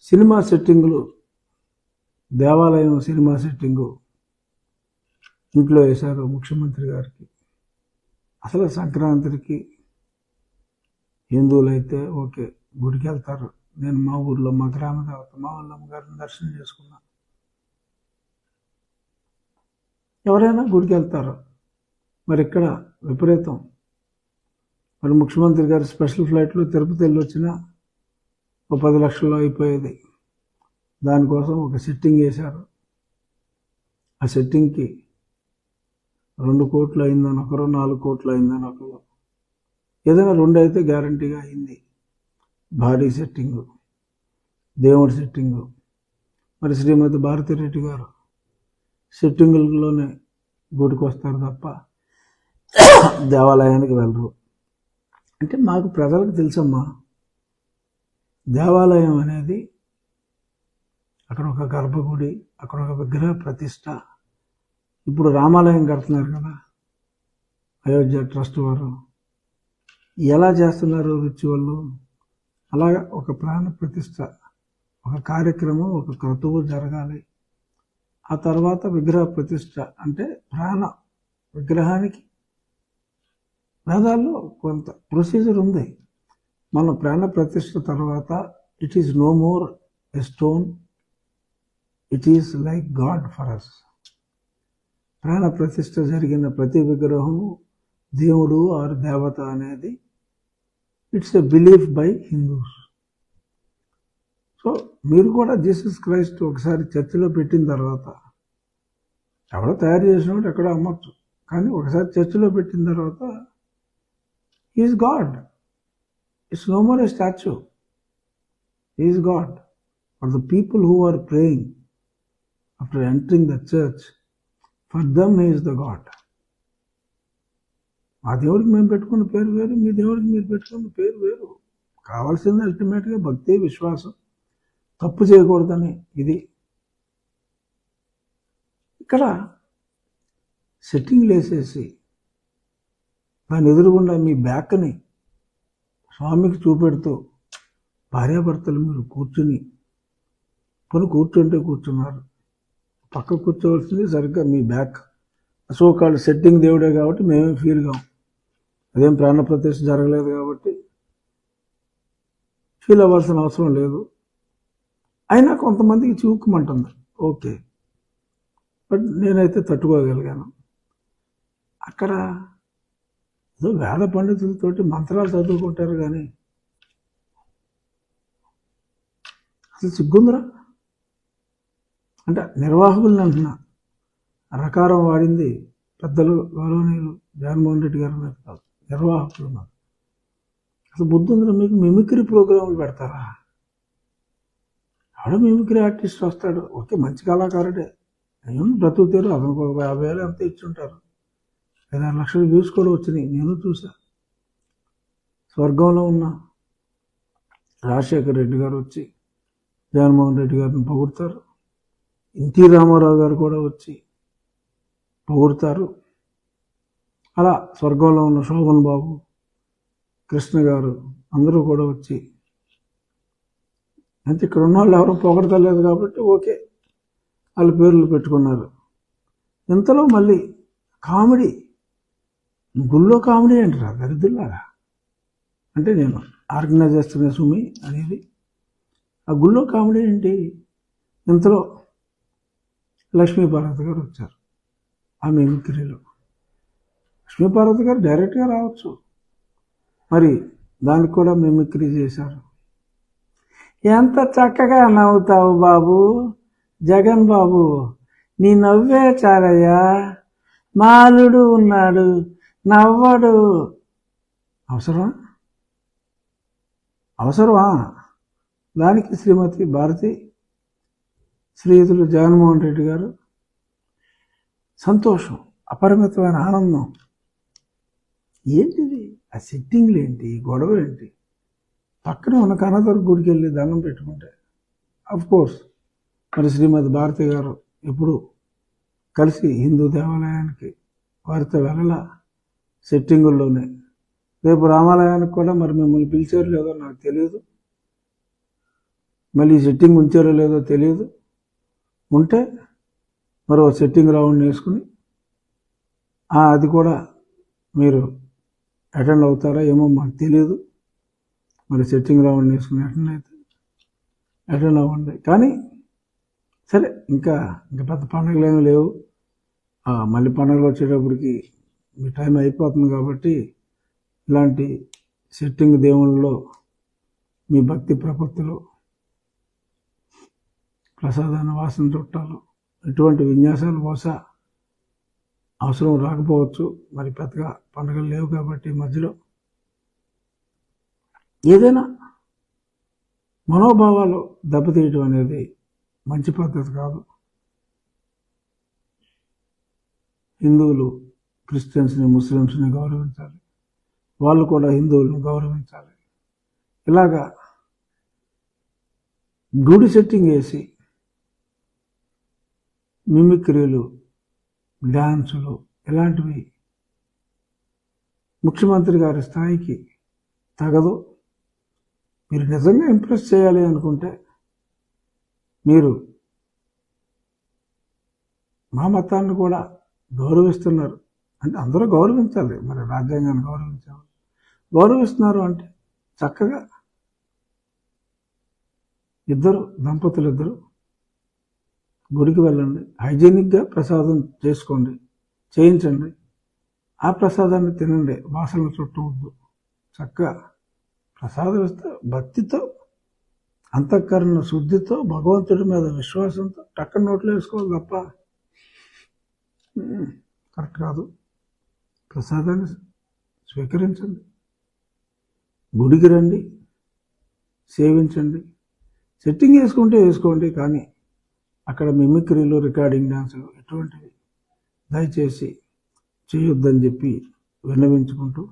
Cinema సెట్టింగులు, దేవాలయం cinema setting ఇంట్లో వేశారు ముఖ్యమంత్రి గారికి. అసలు సంక్రాంతికి హిందువులైతే ఓకే గుడికి వెళ్తారు. నేను మా ఊర్లో మా గ్రామ దేవత మా వాళ్ళమ్మ గారిని దర్శనం చేసుకున్నా. ఎవరైనా గుడికి వెళ్తారు. మరి ఇక్కడ విపరీతం. మరి ముఖ్యమంత్రి గారు స్పెషల్ ఫ్లైట్లో తిరుపతి వెళ్ళి వచ్చినా ఒక 10 లక్షల్లో అయిపోయేది. దానికోసం ఒక సెట్టింగ్ వేశారు. ఆ సెట్టింగ్కి 2 కోట్లు అయిందని ఒకరు, 4 కోట్లు అయిందని ఒకరు. ఏదైనా 2 అయితే గ్యారంటీగా అయింది. భారీ సెట్టింగు, దేవుడి సెట్టింగు. మరి శ్రీమతి భారతిరెడ్డి గారు సెట్టింగుల్లోనే గుడికి వస్తారు తప్ప దేవాలయానికి వెళ్ళరు. అంటే మాకు ప్రజలకు తెలుసమ్మా, దేవాలయం అనేది అక్కడ ఒక గర్భగుడి, అక్కడ ఒక విగ్రహ ప్రతిష్ట. ఇప్పుడు రామాలయం కడుతున్నారు కదా అయోధ్య ట్రస్ట్ వారు. ఎలా చేస్తున్నారు రిచువల్? అలాగా ఒక ప్రాణ ప్రతిష్ట, ఒక కార్యక్రమం, ఒక క్రతువు జరగాలి. ఆ తర్వాత విగ్రహ ప్రతిష్ట. అంటే ప్రాణ విగ్రహానికి వేదాల్లో కొంత ప్రొసీజర్ ఉంది. మన ప్రాణ ప్రతిష్ట తర్వాత it is no more a stone, it is like God for us. ప్రాణ ప్రతిష్ట జరిగిన ప్రతి విగ్రహము దేవుడు ఆర్ దేవత అనేది it's a belief by Hindus. So మీరు కూడా జీసస్ క్రైస్ట్ ఒకసారి చర్చిలో పెట్టిన తర్వాత, ఎవడో తయారు చేసినప్పుడు ఎక్కడో అమ్మచ్చు, కానీ ఒకసారి చర్చిలో పెట్టిన తర్వాత is God. It's no more a statue. Is God. For the people who are praying after entering the church, for them is the God. మా దేవుడికి మేము పెట్టుకున్న పేరు వేరు, మీ దేవుడికి మీరు పెట్టుకున్న పేరు వేరు. కావాల్సింది అల్టిమేట్గా భక్తి, విశ్వాసం, తప్పు చేయకూడదని. ఇది ఇక్కడ సెట్టింగ్లు వేసేసి దాని ఎదురుగుండా మీ బ్యాక్ని స్వామికి చూపెడుతూ భార్యాభర్తలు మీరు కూర్చుని, కూర్చుంటే కూర్చున్నారు, పక్క కూర్చోవలసింది సరిగ్గా మీ బ్యాక్. అసోకాళ్ళు సెట్టింగ్ దేవుడే కాబట్టి మేమే ఫీల్ కాం. అదేం ప్రాణప్రతిష్ఠ జరగలేదు కాబట్టి ఫీల్ అవ్వాల్సిన అవసరం లేదు. అయినా కొంతమందికి చివుక్కుమంటుంది, ఓకే, బట్ నేనైతే తట్టుకోగలిగాను. అక్కడ ఏదో వేద పండితులతోటి మంత్రాలు చదువుకుంటారు కానీ అసలు సిగ్గుందిరా. అంటే నిర్వాహకుల్ని అంటున్నా, రకారం వాడింది పెద్దలు గౌరవనీయులు జగన్మోహన్ రెడ్డి గారి మీద కాదు, నిర్వాహకులు మాకు. అసలు బుద్ధి ఉందిరా మీకు? మిమిక్రీ ప్రోగ్రాములు పెడతారా? ఎవడో మిమిక్రీ ఆర్టిస్ట్ వస్తాడు, ఓకే మంచి కళాకారుడే, నేను బ్రతుకుతారు, అతనికి ఒక 50,000 ఎంత ఇచ్చుంటారు, 5-6 లక్షల వ్యూస్ కూడా వచ్చినాయి, నేను చూసా. స్వర్గంలో ఉన్న రాజశేఖర్ రెడ్డి గారు వచ్చి జగన్మోహన్ రెడ్డి గారిని పొగుడతారు, ఎన్టీ రామారావు గారు కూడా వచ్చి పొగుడతారు. అలా స్వర్గంలో ఉన్న శోభన్ బాబు, కృష్ణ గారు అందరూ కూడా వచ్చి, అంటే ఇక్కడ ఉన్న వాళ్ళు ఎవరు పొగడతలేదు కాబట్టి ఓకే వాళ్ళ పేర్లు పెట్టుకున్నారు. ఇంతలో మళ్ళీ కామెడీ, గుళ్ళో కామెడీ అంటారా దరిద్రులారా. అంటే నేను ఆర్గనైజ్ చేస్తున్న సుమి అనేది, ఆ గుళ్ళో కామెడీ ఏంటి? ఇంతలో లక్ష్మీపార్వతి గారు వచ్చారు ఆ మిమిక్రీలో. లక్ష్మీపార్వతి గారు డైరెక్ట్గా రావచ్చు, మరి దానికి కూడా మిమిక్రీ చేశారు. ఎంత చక్కగా నవ్వుతావు బాబు, జగన్ బాబు, నీ నవ్వే చాలయ్యా, మాలుడు ఉన్నాడు నవ్వడు. అవసరమా? దానికి శ్రీమతి భారతి, శ్రీయుతులు జగన్మోహన్ రెడ్డి గారు సంతోషం, అపరిమితమైన ఆనందం. ఏంటిది? ఆ సెట్టింగ్లు ఏంటి, గొడవ ఏంటి? పక్కన ఉన్న కనదుర్గ గుడికి వెళ్ళి దండం పెట్టుకుంటే కోర్స్ మరి శ్రీమతి భారతి గారు ఎప్పుడు కలిసి హిందూ దేవాలయానికి వారితో వెళ్ళాల సెట్టింగుల్లోనే. రేపు రామాలయానికి కూడా మరి మిమ్మల్ని పిలిచారు లేదో నాకు తెలియదు. మళ్ళీ సెట్టింగ్ ఉంచారో లేదో తెలియదు. ఉంటే మరో సెట్టింగ్ రౌండ్ వేసుకుని అది కూడా మీరు అటెండ్ అవుతారా ఏమో మాకు తెలియదు. మరి సెట్టింగ్ రౌండ్ వేసుకుని అటెండ్ అవ్వండి. కానీ సరే, ఇంకా పెద్ద పండుగలు ఏమీ లేవు. మళ్ళీ పండుగలు వచ్చేటప్పటికి మీ టైం అయిపోతుంది కాబట్టి ఇలాంటి సెట్టింగ్ దేవుళ్ళలో మీ భక్తి ప్రపత్తులు, ప్రసాదాన్ని వాసన చుట్టాలు, ఇటువంటి విన్యాసాలు బహుశా అవసరం రాకపోవచ్చు. మరి పెద్దగా పండుగలు లేవు కాబట్టి మధ్యలో ఏదైనా మనోభావాలు దెబ్బతీయటం అనేది మంచి పద్ధతి కాదు. హిందువులు క్రిస్టియన్స్ని, ముస్లిమ్స్ని గౌరవించాలి, వాళ్ళు కూడా హిందువులను గౌరవించాలి. ఇలాగా గుడి సెట్టింగ్ వేసి మిమిక్రీలు, డ్యాన్సులు ఇలాంటివి ముఖ్యమంత్రి గారి స్థాయికి తగదు. మీరు నిజంగా ఇంప్రెస్ చేయాలి అనుకుంటే మీరు మా మతాన్ని కూడా గౌరవిస్తున్నారు అంటే అందరూ గౌరవించాలి. మరి రాజ్యాంగాన్ని గౌరవిస్తున్నారు అంటే చక్కగా దంపతులు ఇద్దరు గుడికి వెళ్ళండి, హైజీనిక్గా ప్రసాదం చేయించండి, ఆ ప్రసాదాన్ని తినండి, వాసనలు చుట్టవద్దు. చక్కగా ప్రసాదం ఇస్తే భక్తితో, అంతఃకరణ శుద్ధితో, భగవంతుడి మీద విశ్వాసంతో టక్కన నోట్లో వేసుకోవాలి తప్ప కరెక్ట్ కాదు. ప్రసాదాన్ని స్వీకరించండి, గుడికి రండి, సేవించండి. సెట్టింగ్ వేసుకోండి, కానీ అక్కడ మిమిక్రీలు, రికార్డింగ్ డాన్సులు ఇటువంటివి దయచేసి చేయొద్దని చెప్పి విన్నవించుకుంటూ